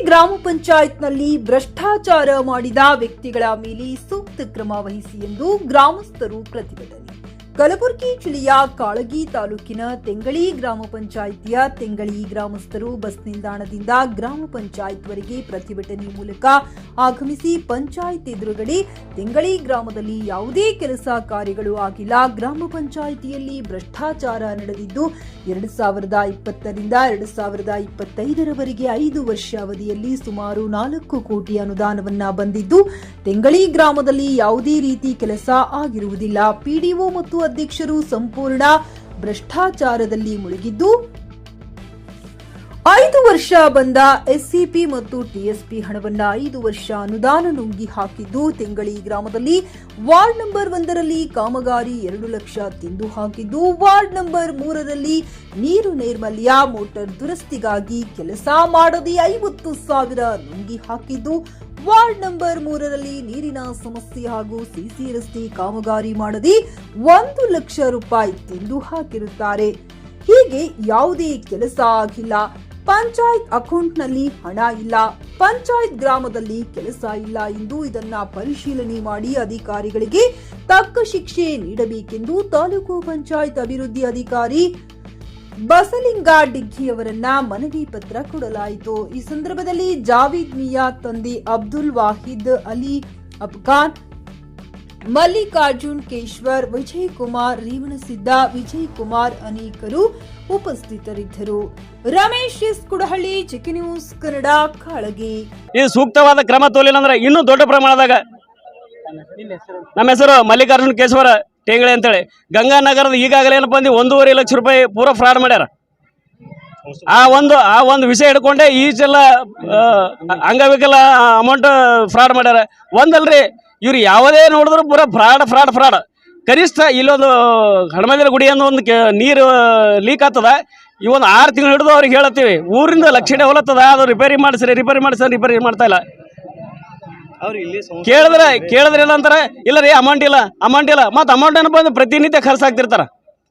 ಗ್ರಾಮ ಪಂಚಾಯತ್ನಲ್ಲಿ ಭ್ರಷ್ಟಾಚಾರ ಮಾಡಿದ ವ್ಯಕ್ತಿಗಳ ಮೇಲೆ ಸೂಕ್ತ ಕ್ರಮ ವಹಿಸಿ ಎಂದು ಗ್ರಾಮಸ್ಥರು ಪ್ರತಿಭಟನೆ. ಕಲಬುರಗಿ ಜಿಲ್ಲೆಯ ಕಾಳಗಿ ತಾಲೂಕಿನ ತೆಂಗಳಿ ಗ್ರಾಮ ಪಂಚಾಯಿತಿಯ ತೆಂಗಳಿ ಗ್ರಾಮಸ್ಥರು ಬಸ್ ನಿಲ್ದಾಣದಿಂದ ಗ್ರಾಮ ಪಂಚಾಯತ್ ವರೆಗೆ ಪ್ರತಿಭಟನೆ ಮೂಲಕ ಆಗಮಿಸಿ ಪಂಚಾಯತ್ ಎದುರುಗಡೆ ತೆಂಗಳಿ ಗ್ರಾಮದಲ್ಲಿ ಯಾವುದೇ ಕೆಲಸ ಕಾರ್ಯಗಳು ಆಗಿಲ್ಲ, ಗ್ರಾಮ ಪಂಚಾಯಿತಿಯಲ್ಲಿ ಭ್ರಷ್ಟಾಚಾರ ನಡೆದಿದ್ದು 2020ರಿಂದ 2025ರವರೆಗೆ 5 ವರ್ಷ ಅವಧಿಯಲ್ಲಿ ಸುಮಾರು 4 ಕೋಟಿ ಅನುದಾನವನ್ನ ಬಂದಿದ್ದು ತೆಂಗಳಿ ಗ್ರಾಮದಲ್ಲಿ ಯಾವುದೇ ರೀತಿ ಕೆಲಸ ಆಗಿರುವುದಿಲ್ಲ. ಪಿಡಿಒ ಮತ್ತು ಅಧ್ಯಕ್ಷರು ಸಂಪೂರ್ಣ ಭ್ರಷ್ಟಾಚಾರದಲ್ಲಿ ಮುಳುಗಿದ್ದು 5 ವರ್ಷ ಬಂದ ಎಸ್ಸಿಪಿ ಮತ್ತು ಟಿಎಸ್ಪಿ ಹಣವನ್ನ 5 ವರ್ಷ ಅನುದಾನ ನುಂಗಿ ಹಾಕಿದ್ದು ತೆಂಗಳಿ ಗ್ರಾಮದಲ್ಲಿ ವಾರ್ಡ್ ನಂಬರ್ 1ರಲ್ಲಿ ಕಾಮಗಾರಿ 2 ಲಕ್ಷ ತಿಂದು ಹಾಕಿದ್ದು, ವಾರ್ಡ್ ನಂಬರ್ 3ರಲ್ಲಿ ನೀರು ನೈರ್ಮಲ್ಯ ಮೋಟಾರ್ ದುರಸ್ತಿಗಾಗಿ ಕೆಲಸ ಮಾಡದೆ 50,000 ನುಂಗಿ ಹಾಕಿದ್ದು, ವಾರ್ಡ್ ನಂಬರ್ 3ರಲ್ಲಿ ನೀರಿನ ಸಮಸ್ಯೆ ಹಾಗೂ ಸಿಸಿ ರಸ್ತೆ ಕಾಮಗಾರಿ ಮಾಡದೆ 1 ಲಕ್ಷ ರೂಪಾಯಿ ತಿಂದು ಹಾಕಿರುತ್ತಾರೆ. ಹೀಗೆ ಯಾವುದೇ ಕೆಲಸ ಆಗಿಲ್ಲ. ಪಂಚಾಯತ್ ಅಕೌಂಟ್ನಲ್ಲಿ ಹಣ ಇಲ್ಲ, ಪಂಚಾಯತ್ ಗ್ರಾಮದಲ್ಲಿ ಕೆಲಸ ಇಲ್ಲ ಎಂದು ಇದನ್ನ ಪರಿಶೀಲನೆ ಮಾಡಿ ಅಧಿಕಾರಿಗಳಿಗೆ ತಕ್ಕ ಶಿಕ್ಷೆ ನೀಡಬೇಕೆಂದು ತಾಲೂಕು ಪಂಚಾಯತ್ ಅಭಿವೃದ್ಧಿ ಅಧಿಕಾರಿ ಬಸಲಿಂಗ ಡಿಗ್ಗಿ ಅವರನ್ನ ಮನವಿ ಪತ್ರ ಕೊಡಲಾಯಿತು. ಈ ಸಂದರ್ಭದಲ್ಲಿ ಜಾವೀದ್ ಮಿಯಾ ತಂದೆ ಅಬ್ದುಲ್ ವಾಹಿದ್, ಅಲಿ ಅಫ್ಘಾನ್, ಮಲ್ಲಿಕಾರ್ಜುನ್ ಕೇಶ್ವರ್, ವಿಜಯ್ ಕುಮಾರ್, ರೇವಣಸಿದ್ದ, ವಿಜಯ್ ಕುಮಾರ್ ಅನೇಕರು ಉಪಸ್ಥಿತರಿದ್ದರು. ರಮೇಶ್ ಎಸ್ ಕುಡಹಳ್ಳಿ, ಚಿಕ್ಕಿ ನ್ಯೂಸ್ ಕನ್ನಡ, ಕಾಳಗಿ. ಈ ಸೂಕ್ತವಾದ ಕ್ರಮ ತೋಲಿಲ್ಲ ಅಂದ್ರೆ ಇನ್ನೂ ದೊಡ್ಡ ಪ್ರಮಾಣದಾಗ ನಮ್ಮ ಹೆಸರು ಮಲ್ಲಿಕಾರ್ಜುನ್ ಕೇಶ್ವರ ಟೇಂಗಳಿ ಅಂತೇಳಿ ಗಂಗಾನಗರದ ಈಗಾಗಲೇ ಏನಪ್ಪ ಅಂದ್ರೆ 1.5 ಲಕ್ಷ ರೂಪಾಯಿ ಪೂರ ಫ್ರಾಡ್ ಮಾಡ್ಯಾರ. ಆ ಒಂದು ವಿಷಯ ಹಿಡ್ಕೊಂಡೆ ಈಚೆಲ್ಲ ಅಂಗವಿಕಲ ಅಮೌಂಟ್ ಫ್ರಾಡ್ ಮಾಡ್ಯಾರ. ಒಂದಲ್ರಿ ಇವ್ರು ಯಾವುದೇ ನೋಡಿದ್ರು ಪೂರ ಫ್ರಾಡ್. ಕನಿಷ್ಠ ಇಲ್ಲೊಂದು ಹನುಮಂದಿರ ಗುಡಿ ಅನ್ನೋ ಒಂದು ನೀರು ಲೀಕ್ ಆಗ್ತದ. ಈ ಒಂದು 6 ತಿಂಗಳು ಹಿಡಿದು ಅವ್ರಿಗೆ ಹೇಳತ್ತೀವಿ, ಊರಿಂದ ಲಕ್ಷಣೆ ಹೊಲತ್ತದ, ಅದು ರಿಪೇರಿ ಮಾಡಿಸ್ರಿ ಮಾಡ್ತಾ ಇಲ್ಲ. ಕೇಳಿದ್ರೆ ಏನಂತಾರೆ, ಇಲ್ಲ ರೀ ಅಮೌಂಟ್ ಇಲ್ಲ. ಮತ್ತು ಅಮೌಂಟ್ ಏನಪ್ಪ ಅಂದ್ರೆ ಪ್ರತಿನಿತ್ಯ ಖರ್ಚಾಗ್ತಿರ್ತಾರ.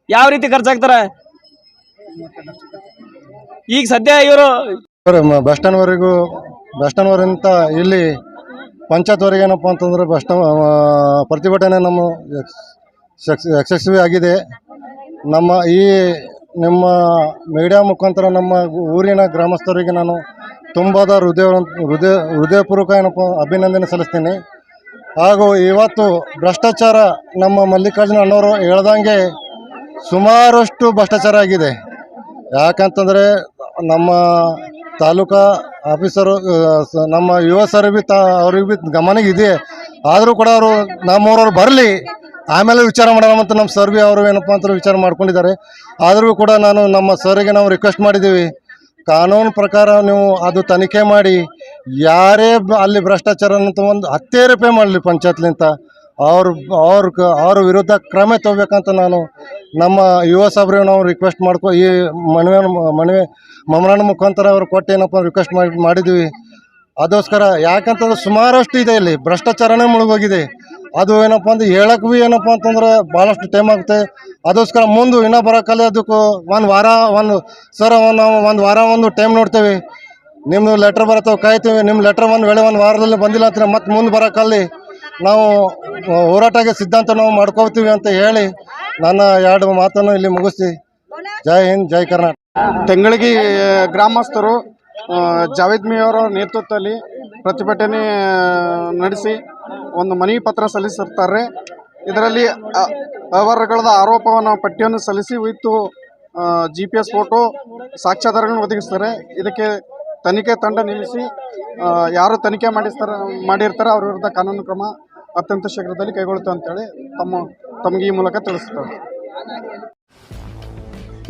ಯಾವ ರೀತಿ ಖರ್ಚಾಗ್ತಾರ? ಈಗ ಸದ್ಯ ಇವರು ಬಸ್ ಸ್ಟ್ಯಾಂಡ್ವರೆಗಿಂತ ಇಲ್ಲಿ ಪಂಚಾಯತ್ವರೆಗೆ ಏನಪ್ಪ ಅಂತಂದ್ರೆ ಪ್ರತಿಭಟನೆ ನಮ್ಮ ಯಶಸ್ವಿ ಆಗಿದೆ. ನಿಮ್ಮ ಮೀಡಿಯಾ ಮುಖಾಂತರ ನಮ್ಮ ಊರಿನ ಗ್ರಾಮಸ್ಥರಿಗೆ ನಾನು ತುಂಬಾದ ಹೃದಯಪೂರ್ವಕ ಏನಪ್ಪ ಅಭಿನಂದನೆ ಸಲ್ಲಿಸ್ತೀನಿ. ಹಾಗೂ ಇವತ್ತು ಭ್ರಷ್ಟಾಚಾರ ನಮ್ಮ ಮಲ್ಲಿಕಾರ್ಜುನ ಅಣ್ಣವರು ಹೇಳ್ದಂಗೆ ಸುಮಾರಷ್ಟು ಭ್ರಷ್ಟಾಚಾರ ಆಗಿದೆ. ಯಾಕಂತಂದರೆ ನಮ್ಮ ತಾಲೂಕಾ ಆಫೀಸರು ನಮ್ಮ ಯುವ ಸರ್ ಬಿ ಅವ್ರಿಗೆ ಬಿ ಗಮನಿಗೆ ಇದೆ. ಆದರೂ ಕೂಡ ಅವರು ನಮ್ಮೂರವ್ರು ಬರಲಿ, ಆಮೇಲೆ ವಿಚಾರ ಮಾಡೋಣ ಅಂತ ನಮ್ಮ ಸರ್ ಬಿ ಅವರು ಏನಪ್ಪ ಅಂತ ವಿಚಾರ ಮಾಡ್ಕೊಂಡಿದ್ದಾರೆ. ಆದರೂ ಕೂಡ ನಮ್ಮ ಸರ್ಗೆ ನಾವು ರಿಕ್ವೆಸ್ಟ್ ಮಾಡಿದ್ದೀವಿ, ಕಾನೂನು ಪ್ರಕಾರ ನೀವು ಅದು ತನಿಖೆ ಮಾಡಿ ಯಾರೇ ಅಲ್ಲಿ ಭ್ರಷ್ಟಾಚಾರ ಅಂತ ಒಂದು 10 ರೂಪಾಯಿ ಮಾಡಲಿ ಪಂಚಾಯತ್ಲಿಂತ ಅವ್ರ ವಿರುದ್ಧ ಕ್ರಮ ತಗೋಬೇಕಂತ ನಾನು ನಮ್ಮ ಯುವ ಸಭೆಗೆ ನಾವು ರಿಕ್ವೆಸ್ಟ್ ಈ ಮನವಿ ಮಮರಣ ಮುಖಾಂತರ ಅವ್ರು ಕೊಟ್ಟು ಏನಪ್ಪ ರಿಕ್ವೆಸ್ಟ್ ಮಾಡಿದ್ದೀವಿ. ಅದಕ್ಕೋಸ್ಕರ ಯಾಕಂತಂದ್ರೆ ಸುಮಾರಷ್ಟು ಇದೆ, ಇಲ್ಲಿ ಭ್ರಷ್ಟಾಚಾರನೇ ಮುಳುಗೋಗಿದೆ. ಅದು ಏನಪ್ಪ ಅಂದ್ರೆ ಹೇಳಕ್ಕೆ ಭೀ ಏನಪ್ಪ ಅಂತಂದ್ರೆ ಭಾಳಷ್ಟು ಟೈಮ್ ಆಗುತ್ತೆ. ಅದಕ್ಕೋಸ್ಕರ ಮುಂದೆ ಇನ್ನೂ ಬರೋಕ್ಕಲ್ಲ, ಅದಕ್ಕೂ ನಾವು ಒಂದು ವಾರ ಟೈಮ್ ನೋಡ್ತೇವೆ. ನಿಮ್ಮ ಲೆಟ್ರ್ ಬರ್ತವೆ, ಕಾಯ್ತೀವಿ. ನಿಮ್ಮ ಲೆಟ್ರ್ ಒಂದು ವಾರದಲ್ಲಿ ಬಂದಿಲ್ಲ ಅಂತ ಮತ್ತೆ ಮುಂದೆ ಬರೋಕ್ಕಲ್ಲಿ ನಾವು ಹೋರಾಟಕ್ಕೆ ಸಿದ್ಧಾಂತ ನಾವು ಮಾಡ್ಕೋತೀವಿ ಅಂತ ಹೇಳಿ ನನ್ನ 2 ಮಾತನ್ನು ಇಲ್ಲಿ ಮುಗಿಸ್ತೀವಿ. ಜೈ ಹಿಂದ್, ಜೈ ಕರ್ನಾಟಕ. ತೆಂಗಳಗಿ ಗ್ರಾಮಸ್ಥರು ಜಾವೇದ್ ಮಿಯವರ ನೇತೃತ್ವದಲ್ಲಿ ಪ್ರತಿಭಟನೆ ನಡೆಸಿ ಒಂದು ಮನವಿ ಪತ್ರ ಸಲ್ಲಿಸಿರ್ತಾರೆ. ಇದರಲ್ಲಿ ಅವರುಗಳ ಆರೋಪವನ್ನು ಪಟ್ಟಿಯನ್ನು ಸಲ್ಲಿಸಿ ವಿತ್ GPS ಫೋಟೋ ಸಾಕ್ಷ್ಯಾಧಾರಗಳನ್ನು ಒದಗಿಸ್ತಾರೆ. ಇದಕ್ಕೆ ತನಿಖೆ ತಂಡ ನೇಮಿಸಿ ಯಾರು ತನಿಖೆ ಮಾಡಿರ್ತಾರೆ ಅವ್ರ ವಿರುದ್ಧ ಕಾನೂನು ಕ್ರಮ ಅತ್ಯಂತ ಶೀಘ್ರದಲ್ಲಿ ಕೈಗೊಳ್ಳುತ್ತೆ ಅಂತೇಳಿ ತಮಗೆ ಈ ಮೂಲಕ ತಿಳಿಸುತ್ತಾರೆ.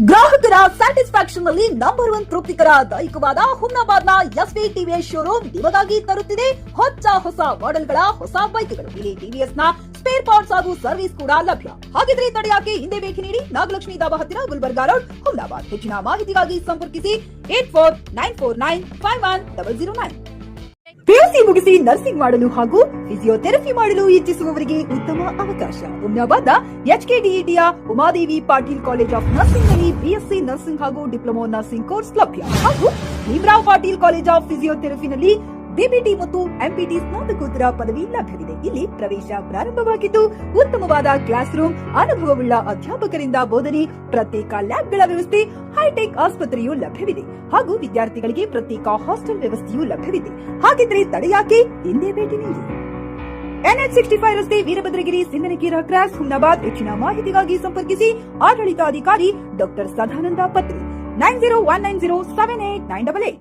ಗ್ರಾಹಕರ ಸ್ಯಾಟಿಸ್ಫ್ಯಾಕ್ಷನ್ ನಲ್ಲಿ ನಂಬರ್ 1 ತೃಪ್ತಿಕರ ದೈಹಿಕವಾದ ಹುಮ್ನಾಬಾದ್ನ ಎಸ್ವಿ ಟಿವಿಎಸ್ ಶೋರೂಮ್ ನಿಮಗಾಗಿ ತರುತ್ತಿದೆ ಹೊಸ ಮಾಡೆಲ್ಗಳ ಹೊಸ ಬೈಕ್ಗಳು. ಇಲ್ಲಿ ಟಿವಿಎಸ್ ನ ಸ್ಪೇರ್ ಪಾರ್ಟ್ಸ್ ಹಾಗೂ ಸರ್ವಿಸ್ ಕೂಡ ಲಭ್ಯ. ಹಾಗಿದ್ರೆ ತಡೆಯಾಕೆ ಹಿಂದೆ ಭೇಟಿ ನೀಡಿ ನಾಗಲಕ್ಷ್ಮಿ ದಾಬಾ ಹತ್ತಿರ ಗುಲ್ಬರ್ಗಾ ರೋಡ್, ಹುಮ್ನಾಬಾದ್. ಹೆಚ್ಚಿನ ಮಾಹಿತಿಗಾಗಿ ಸಂಪರ್ಕಿಸಿ 8494951009. ಪಿಯುಸಿ ಮುಗಿಸಿ ನರ್ಸಿಂಗ್ ಮಾಡಲು ಹಾಗೂ ಫಿಸಿಯೋಥೆರಪಿ ಮಾಡಲು ಇಚ್ಛಿಸುವವರಿಗೆ ಉತ್ತಮ ಅವಕಾಶ. ಹುಮ್ನಾಬಾದ್ನ ಎಚ್ಕೆಡಿಇಟಿಯ Umadevi Patil college of nursing ನಲ್ಲಿ ಬಿಎಸ್ಸಿ ನರ್ಸಿಂಗ್ ಹಾಗೂ ಡಿಪ್ಲೊಮಾ ನರ್ಸಿಂಗ್ ಕೋರ್ಸ್ ಲಭ್ಯ ಹಾಗೂ ಭೀಮರಾವ್ ಪಾಟೀಲ್ ಕಾಲೇಜ್ ಆಫ್ ಫಿಸಿಯೋಥೆರಪಿನಲ್ಲಿ ಬಿಪಿಟಿ ಮತ್ತು ಎಂಪಿಟಿ ಸ್ನಾತಕೋತ್ತರ ಪದವಿ ಲಭ್ಯವಿದೆ. ಇಲ್ಲಿ ಪ್ರವೇಶ ಪ್ರಾರಂಭವಾಗಿದ್ದು ಉತ್ತಮವಾದ ಕ್ಲಾಸ್ ರೂಮ್, ಅನುಭವವುಳ್ಳ ಅಧ್ಯಾಪಕರಿಂದ ಬೋಧನೆ, ಪ್ರತ್ಯೇಕ ಲ್ಯಾಬ್ಗಳ ವ್ಯವಸ್ಥೆ, ಹೈಟೆಕ್ ಆಸ್ಪತ್ರೆಯೂ ಲಭ್ಯವಿದೆ ಹಾಗೂ ವಿದ್ಯಾರ್ಥಿಗಳಿಗೆ ಪ್ರತ್ಯೇಕ ಹಾಸ್ಟೆಲ್ ವ್ಯವಸ್ಥೆಯೂ ಲಭ್ಯವಿದೆ. ಹಾಗಿದ್ರೆ ತಡೆಯಾಕೆ, ಹಿಂದೆ ಭೇಟಿ ನೀಡಿ. NH65 ರಸ್ತೆ, ವೀರಭದ್ರಗಿರಿ, ಸಿಂಗನಕೀರ ಕ್ರಾಸ್, ಹುಮ್ನಾಬಾದ್. ಹೆಚ್ಚಿನ ಮಾಹಿತಿಗಾಗಿ ಸಂಪರ್ಕಿಸಿ ಆಡಳಿತಾಧಿಕಾರಿ ಡಾಕ್ಟರ್ ಸದಾನಂದ ಪತ್ರಿ 9019078988.